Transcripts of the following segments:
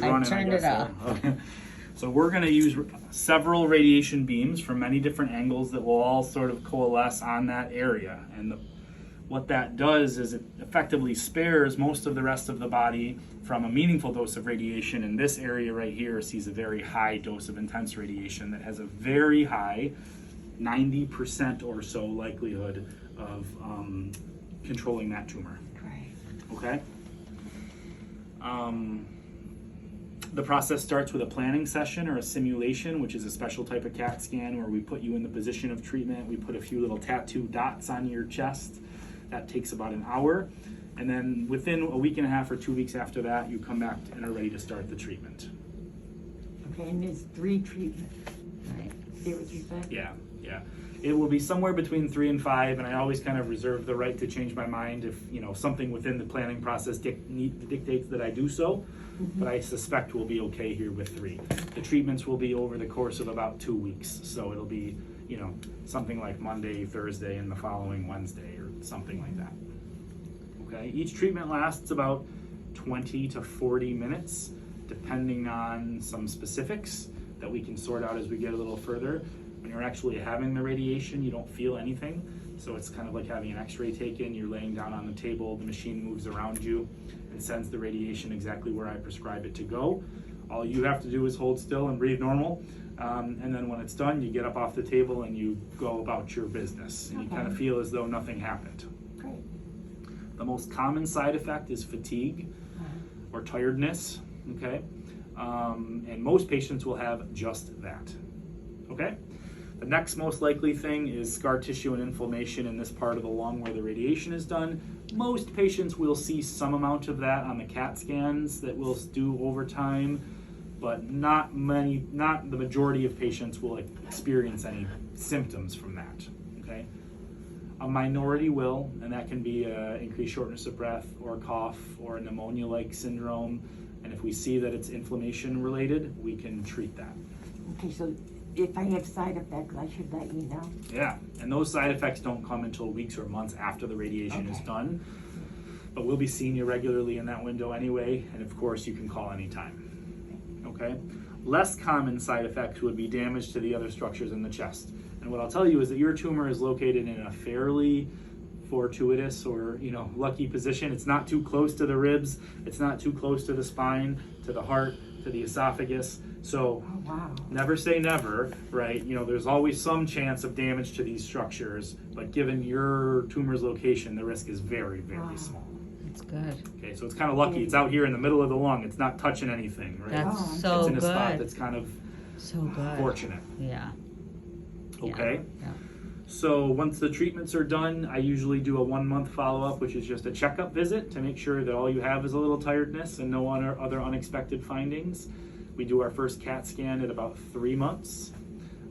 I turned it off. So we're going to use several radiation beams from many different angles that will all sort of coalesce on that area. And what that does is it effectively spares most of the rest of the body from a meaningful dose of radiation. And this area right here sees a very high dose of intense radiation that has a very high 90% or so likelihood of controlling that tumor. Right. Okay? The process starts with a planning session or a simulation, which is a special type of CAT scan where we put you in the position of treatment. We put a few little tattoo dots on your chest. That takes about an hour. And then within a week and a half or 2 weeks after that, you come back and are ready to start the treatment. Okay, and there's 3 treatments, right? See what you said? Yeah. It will be somewhere between 3 and 5, and I always kind of reserve the right to change my mind if something within the planning process dictates that I do so. But I suspect we'll be okay here with 3. The treatments will be over the course of about 2 weeks, so it'll be something like Monday, Thursday, and the following Wednesday, or something like that. Okay. Each treatment lasts about 20 to 40 minutes, depending on some specifics that we can sort out as we get a little further. When you're actually having the radiation, you don't feel anything. So it's kind of like having an x-ray taken. You're laying down on the table, the machine moves around you and sends the radiation exactly where I prescribe it to go. All you have to do is hold still and breathe normal. And then when it's done, you get up off the table and you go about your business. And you kind of feel as though nothing happened. Great. The most common side effect is fatigue or tiredness, okay? And most patients will have just that, okay? The next most likely thing is scar tissue and inflammation in this part of the lung where the radiation is done. Most patients will see some amount of that on the CAT scans that we'll do over time, but not the majority of patients will experience any symptoms from that, okay? A minority will, and that can be increased shortness of breath or cough or a pneumonia-like syndrome. And if we see that it's inflammation related, we can treat that. Okay, so if I have side effects, I should let you know? Yeah, and those side effects don't come until weeks or months after the radiation is done. But we'll be seeing you regularly in that window anyway, and of course you can call anytime. Okay? Less common side effects would be damage to the other structures in the chest. And what I'll tell you is that your tumor is located in a fairly fortuitous or lucky position. It's not too close to the ribs, it's not too close to the spine, to the heart, to the esophagus. So never say never, right? There's always some chance of damage to these structures, but given your tumor's location, the risk is very, very small. That's good. Okay, so it's kind of lucky. It's out here in the middle of the lung. It's not touching anything, right? That's so It's good. in a spot that's kind of fortunate. Yeah. Okay. Yeah. So once the treatments are done, I usually do a 1-month follow-up, which is just a checkup visit to make sure that all you have is a little tiredness and no other unexpected findings. We do our first CAT scan at about 3 months.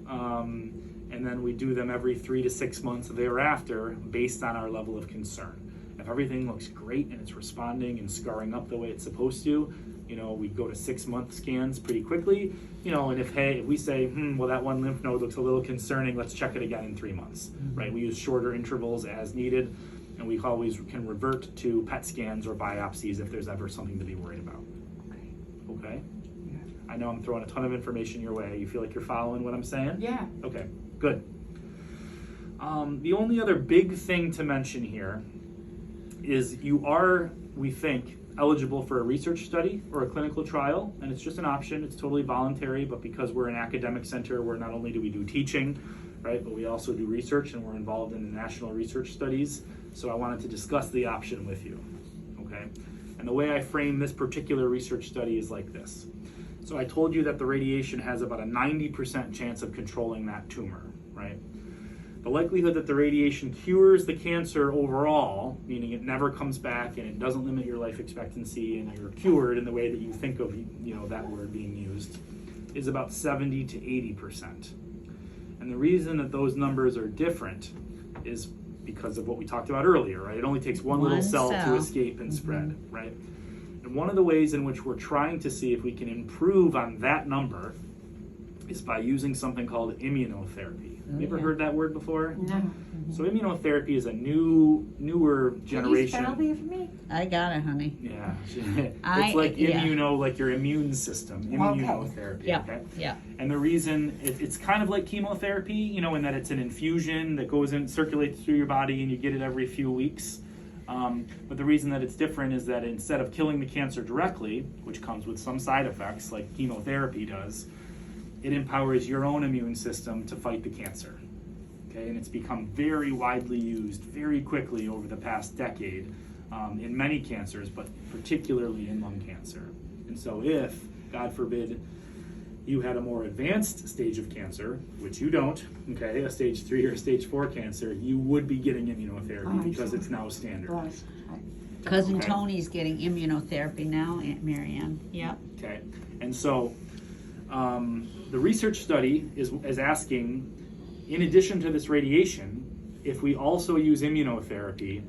And then we do them every 3 to 6 months thereafter based on our level of concern. If everything looks great and it's responding and scarring up the way it's supposed to, we go to 6-month scans pretty quickly. And if we say, well, that one lymph node looks a little concerning, let's check it again in 3 months, right? We use shorter intervals as needed, and we always can revert to PET scans or biopsies if there's ever something to be worried about. Okay? Yeah. I know I'm throwing a ton of information your way. You feel like you're following what I'm saying? Yeah. Okay, good. The only other big thing to mention here is you are, we think, eligible for a research study or a clinical trial, and it's just an option. It's totally voluntary, but because we're an academic center where not only do we do teaching, right, but we also do research, and we're involved in national research studies. So I wanted to discuss the option with you, okay? And the way I frame this particular research study is like this. So I told you that the radiation has about a 90% chance of controlling that tumor, right? The likelihood that the radiation cures the cancer overall, meaning it never comes back and it doesn't limit your life expectancy and you're cured in the way that you think of that word being used, is about 70 to 80%. And the reason that those numbers are different is because of what we talked about earlier, right? It only takes one little cell to escape and spread, right? And one of the ways in which we're trying to see if we can improve on that number is by using something called immunotherapy. Have you ever yeah. heard that word before? No. So immunotherapy is a newer generation. Can you spell that for me? I got it, honey. Yeah, I- it's like yeah. immuno, like your immune system, immunotherapy. Yeah, Okay? yeah. And the reason it's kind of like chemotherapy, you know, in that it's an infusion that goes in, circulates through your body, and you get it every few weeks. But the reason that it's different is that instead of killing the cancer directly, which comes with some side effects like chemotherapy does, it empowers your own immune system to fight the cancer. Okay, and it's become very widely used very quickly over the past decade in many cancers, but particularly in lung cancer. And so if, God forbid, you had a more advanced stage of cancer, which you don't, okay, a stage 3 or stage 4 cancer, you would be getting immunotherapy because it's now standard. Right. Cousin Okay. Tony's getting immunotherapy now, Aunt Marianne. Yep. Okay, and so the research study is asking, in addition to this radiation, if we also use immunotherapy,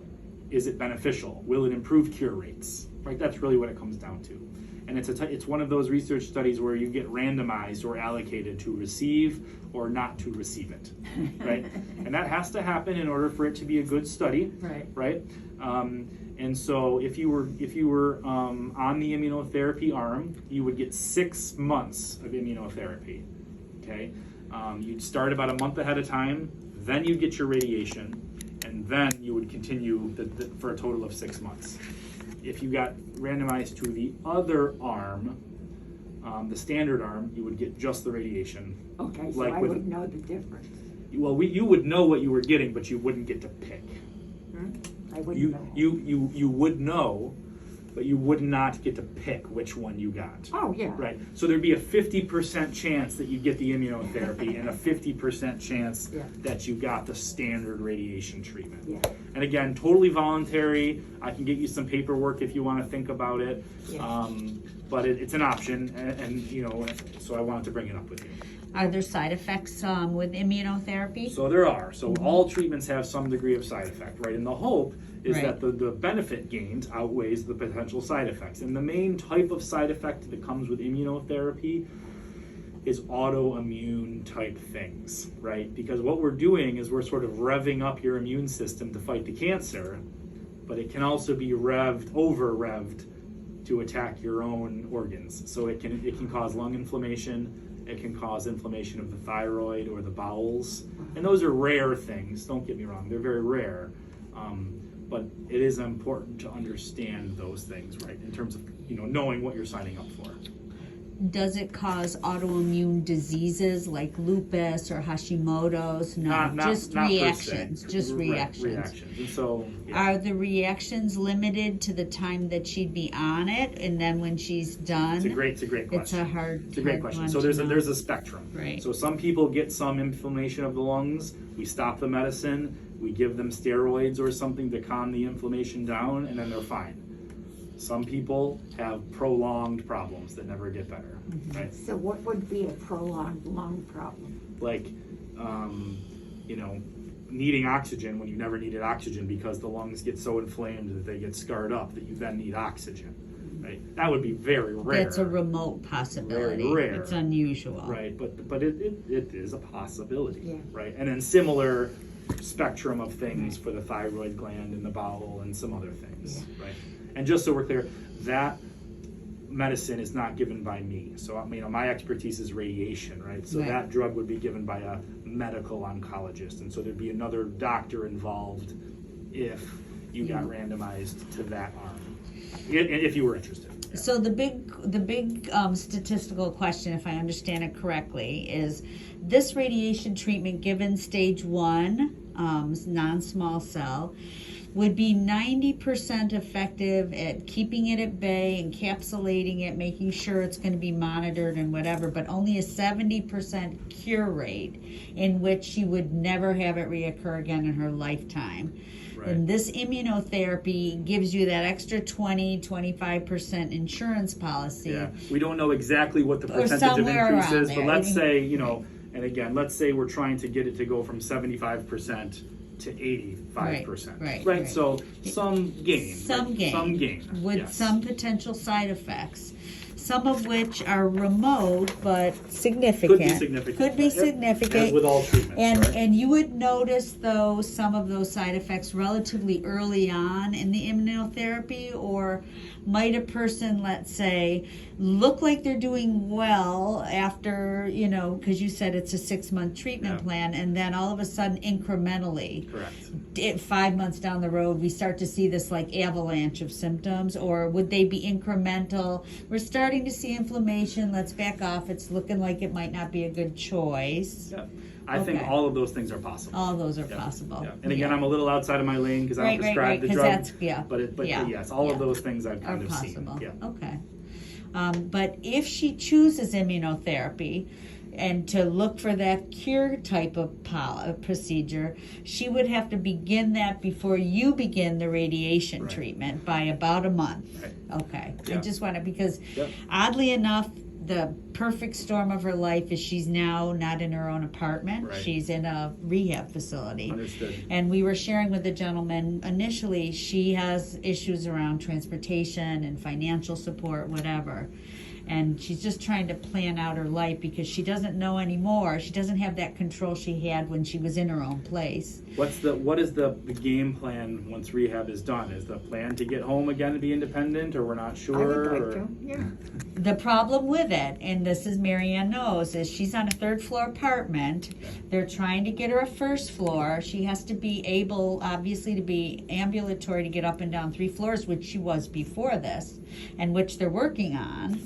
is it beneficial? Will it improve cure rates? Right, that's really what it comes down to. And it's one of those research studies where you get randomized or allocated to receive or not to receive it, right? And that has to happen in order for it to be a good study, Right. right? And so if you were on the immunotherapy arm, you would get 6 months of immunotherapy. Okay, you'd start about a month ahead of time, then you'd get your radiation, and then you would continue for a total of 6 months. If you got randomized to the other arm, the standard arm, you would get just the radiation. Okay, so Like I with- would know the difference. Well, you would know what you were getting, but you wouldn't get to pick. I wouldn't You know. you would know, but you would not get to pick which one you got. Oh, yeah. Right. So there'd be a 50% chance that you get the immunotherapy and a 50% chance Yeah. that you got the standard radiation treatment. Yeah. And again, totally voluntary. I can get you some paperwork if you want to think about it. Yeah. But it's an option, and you know, so I wanted to bring it up with you. Are there side effects with immunotherapy? So there are. So all treatments have some degree of side effect, right? And the hope is Right. that the benefit gained outweighs the potential side effects. And the main type of side effect that comes with immunotherapy is autoimmune type things, right? Because what we're doing is we're sort of revving up your immune system to fight the cancer, but it can also be over-revved to attack your own organs. So it can cause lung inflammation. It can cause inflammation of the thyroid or the bowels. And those are rare things, don't get me wrong, they're very rare. But it is important to understand those things, right, in terms of, you know, knowing what you're signing up for. Does it cause autoimmune diseases like lupus or Hashimoto's? No, Not just per se. reactions. Just Right, reactions. reactions. And so, yeah. Are the reactions limited to the time that she'd be on it, and then when she's done? It's a great question. It's a hard. It's a great hard question. one So to there's know. there's a spectrum. Right. So some people get some inflammation of the lungs. We stop the medicine. We give them steroids or something to calm the inflammation down, and then they're fine. Some people have prolonged problems that never get better, right? So what would be a prolonged lung problem? Like, you know, needing oxygen when you never needed oxygen because the lungs get so inflamed that they get scarred up that you then need oxygen, right? That would be very rare. That's a remote possibility. Very rare. It's unusual. Right, but it is a possibility, Yeah. right? And then similar spectrum of things for the thyroid gland and the bowel and some other things, right? And just so we're clear, that medicine is not given by me. So, you know, my expertise is radiation, right? So Right. that drug would be given by a medical oncologist, and so thered be another doctor involved if you got randomized to that arm, if you were interested. Yeah. So the big statistical question, if I understand it correctly, is this radiation treatment given stage 1, non-small cell, would be 90% effective at keeping it at bay, encapsulating it, making sure it's going to be monitored and whatever, but only a 70% cure rate in which she would never have it reoccur again in her lifetime. Right. And this immunotherapy gives you that extra 25% insurance policy. Yeah, we don't know exactly what the Or percentage of somewhere increase around is, but there. let's say, you know, and again, let's say we're trying to get it to go from 75% to 85%. Right. So some gain. Some right? gain. Some gain. With yes. some potential side effects. some of which are remote but significant. Could be significant. Could be Yep. significant. As with all treatments, And right? and you would notice though some of those side effects relatively early on in the immunotherapy, or might a person, let's say, look like they're doing well after, because you said it's a 6-month treatment Yeah. plan, and then all of a sudden incrementally, Correct. 5 months down the road, we start to see this like avalanche of symptoms? Or would they be incremental? We're starting to see inflammation, let's back off, it's looking like it might not be a good choice. Yeah. I think Okay. all of those things are possible. All those are Yeah. possible. Yeah. And again, I'm a little outside of my lane because I don't prescribe the 'cause drug. that's, But yeah, yes, all of yeah. those things I've Are kind of possible. seen. Yeah. Okay. But if she chooses immunotherapy and to look for that cure type of procedure, she would have to begin that before you begin the radiation Right. treatment by about a month. Right. Okay. Yeah. I just want to, because Yep. oddly enough, the perfect storm of her life is she's now not in her own apartment. Right. She's in a rehab facility. Understood. And we were sharing with the gentleman initially, she has issues around transportation and financial support, whatever. And she's just trying to plan out her life because she doesn't know anymore. She doesn't have that control she had when she was in her own place. What is the game plan once rehab is done? Is the plan to get home again to be independent, or we're not I sure? would like or- to, yeah. The problem with it, and this is Marianne knows, is she's on a 3rd floor apartment. They're trying to get her a 1st floor. She has to be able, obviously, to be ambulatory to get up and down 3 floors, which she was before this, and which they're working on.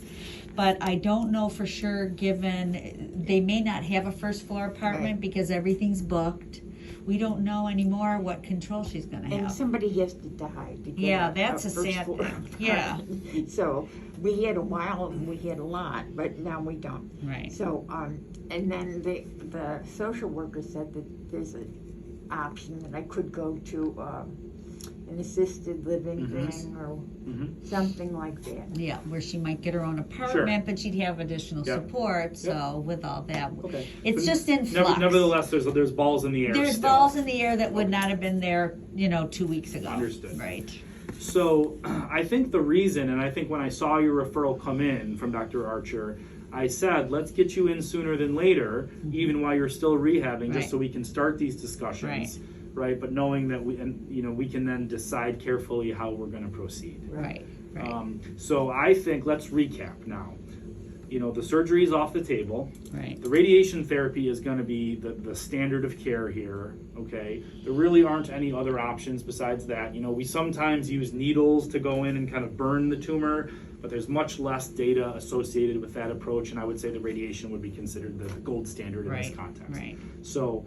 But I don't know for sure, given they may not have a 1st floor apartment Right. because everything's booked. We don't know anymore what control she's going to And have. somebody has to die to get Yeah, that's a first sad floor thing. Yeah. apartment. So we had a while and we had a lot, but now we don't. Right. So, and then the social worker said that there's an option that I could go to an assisted living Mhm. thing or Mhm. something like that. Yeah, where she might get her own apartment, but she'd have additional Yeah. support. So with all that, Okay. it's But just in flux. Nevertheless, there's balls in the air. There's still. balls in the air that would not have been there, 2 weeks ago. Understood. Right. So I think the reason, and I think when I saw your referral come in from Dr. Archer, I said, let's get you in sooner than later, even while you're still rehabbing, Right. just so we can start these discussions. Right. But knowing that we can then decide carefully how we're going to proceed. Right. Right. So I think let's recap now. The surgery is off the table. Right. The radiation therapy is going to be the standard of care here, okay? There really aren't any other options besides that. We sometimes use needles to go in and kind of burn the tumor, but there's much less data associated with that approach, and I would say the radiation would be considered the gold standard in this context. Right. So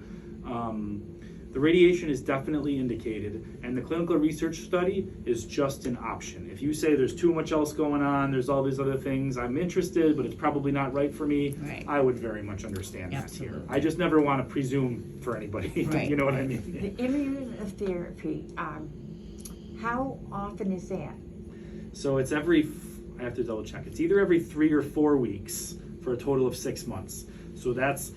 the radiation is definitely indicated, and the clinical research study is just an option. If you say there's too much else going on, there's all these other things, I'm interested, but it's probably not right for me, Right. I would very much understand that here. Absolutely. I just never want to presume for anybody. Right. You know what I The mean? immunotherapy, how often is that? So it's I have to double check. It's either every 3 or 4 weeks for a total of 6 months. So that's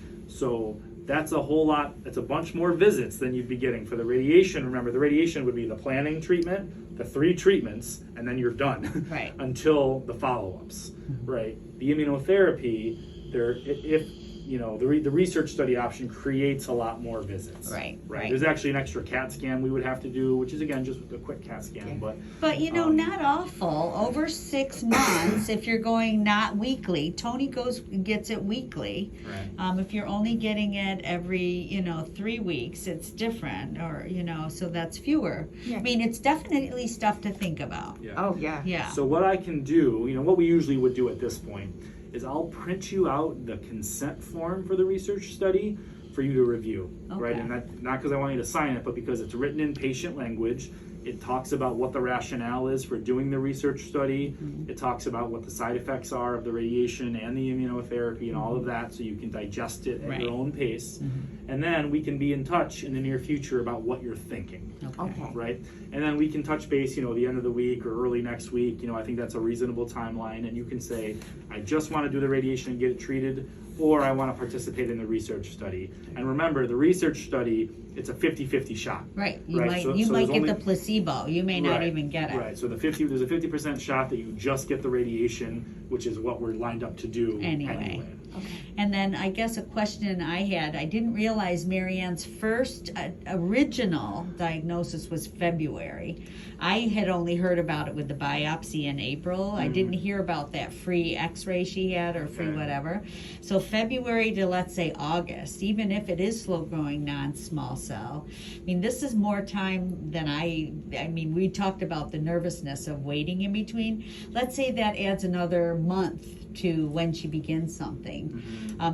a whole lot. That's a bunch more visits than you'd be getting for the radiation. Remember, the radiation would be the planning treatment, the 3 treatments, and then you're done. Right. Until the follow-ups. Right. The immunotherapy, the research study option creates a lot more visits. Right. There's actually an extra CAT scan we would have to do, which is again just a quick CAT scan, but But not awful. Over 6 months, if you're going not weekly, Tony gets it weekly. right. If you're only getting it every 3 weeks, it's different, or so that's fewer. Yeah. I mean, it's definitely stuff to think about. Yeah. Oh, yeah. Yeah. So what I can do, what we usually would do at this point is I'll print you out the consent form for the research study for you to review, right? Okay. And that, not because I want you to sign it, but because it's written in patient language. It talks about what the rationale is for doing the research study. Mm-hmm. It talks about what the side effects are of the radiation and the immunotherapy and all of that, so you can digest it at Right. your own pace. Mm-hmm. And then we can be in touch in the near future about what you're thinking. Okay. Right, and then we can touch base, the end of the week or early next week. I think that's a reasonable timeline, and you can say, I just want to do the radiation and get it treated, or I want to participate in the research study. And remember, the research study, it's a 50-50 shot. Right. You Right, might so you might there's get the only- placebo. You may not Right, even get it. Right, so there's a 50% shot that you just get the radiation which is what we're lined up to do Anyway. Okay. And then I guess a question I had, I didn't realize Marianne's first original diagnosis was February. I had only heard about it with the biopsy in April. I didn't hear about that free x-ray she had or free Okay. whatever. So February to, let's say, August, even if it is slow growing non-small cell, I mean, this is more time than I mean, we talked about the nervousness of waiting in between. Let's say that adds another month to when she begins something.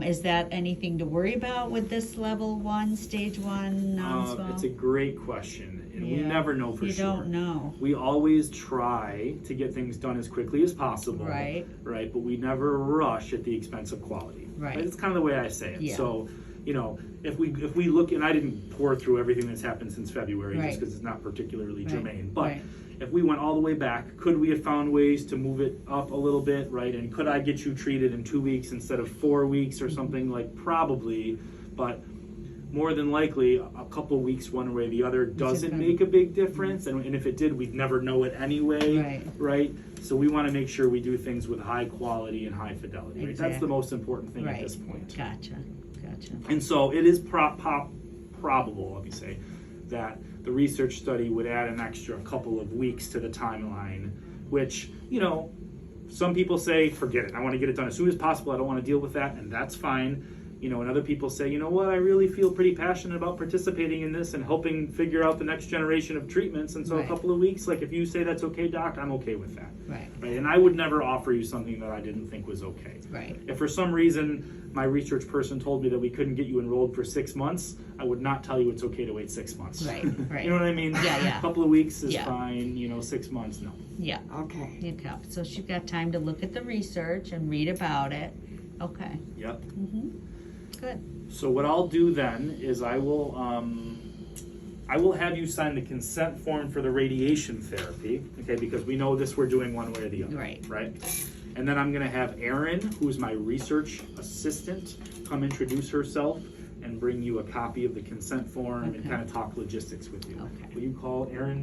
Is that anything to worry about with this level 1, stage 1 non-small? It's a great question, and we Yeah. never know for You sure. don't know. We always try to get things done as quickly as possible, Right. Right, but we never rush at the expense of quality. Right. It's kind of the way I say it. Yeah. So, you know, if we look, and I didn't pour through everything that's happened since February, Right. just because it's not particularly Right. germane, but. Right. If we went all the way back, could we have found ways to move it up a little bit, right? And could I get you treated in 2 weeks instead of 4 weeks or something? Like, probably, but more than likely, a couple weeks one way or the other doesn't better. make a big difference. And if it did, we'd never know it anyway, Right. So we want to make sure we do things with high quality and high fidelity, right? That's the Exactly. most important thing at Right. this point. Gotcha. And so it is probable, let me say, that the research study would add an extra couple of weeks to the timeline, which, you know, some people say, forget it, I want to get it done as soon as possible, I don't want to deal with that, and that's fine. You know, and other people say, you know what, I really feel pretty passionate about participating in this and helping figure out the next generation of treatments, and so Right. a couple of weeks, like if you say that's okay, doc, I'm okay with that. Right. Right? And I would never offer you something that I didn't think was okay. Right. If for some reason my research person told me that we couldn't get you enrolled for 6 months, I would not tell you it's okay to wait 6 months. Right, right. You know what I mean? Yeah. A couple of weeks is Yeah. fine, you know, 6 months, no. Yeah. Okay. Okay. So she's got time to look at the research and read about it. Okay. Yep. Good. So what I'll do then is I will have you sign the consent form for the radiation therapy, okay, because we know this we're doing one way or the other. Right. Right? And then I'm gonna have Erin, who's my research assistant, come introduce herself and bring you a copy of the consent form and Okay. kind of talk logistics with you. Okay. Will you call Erin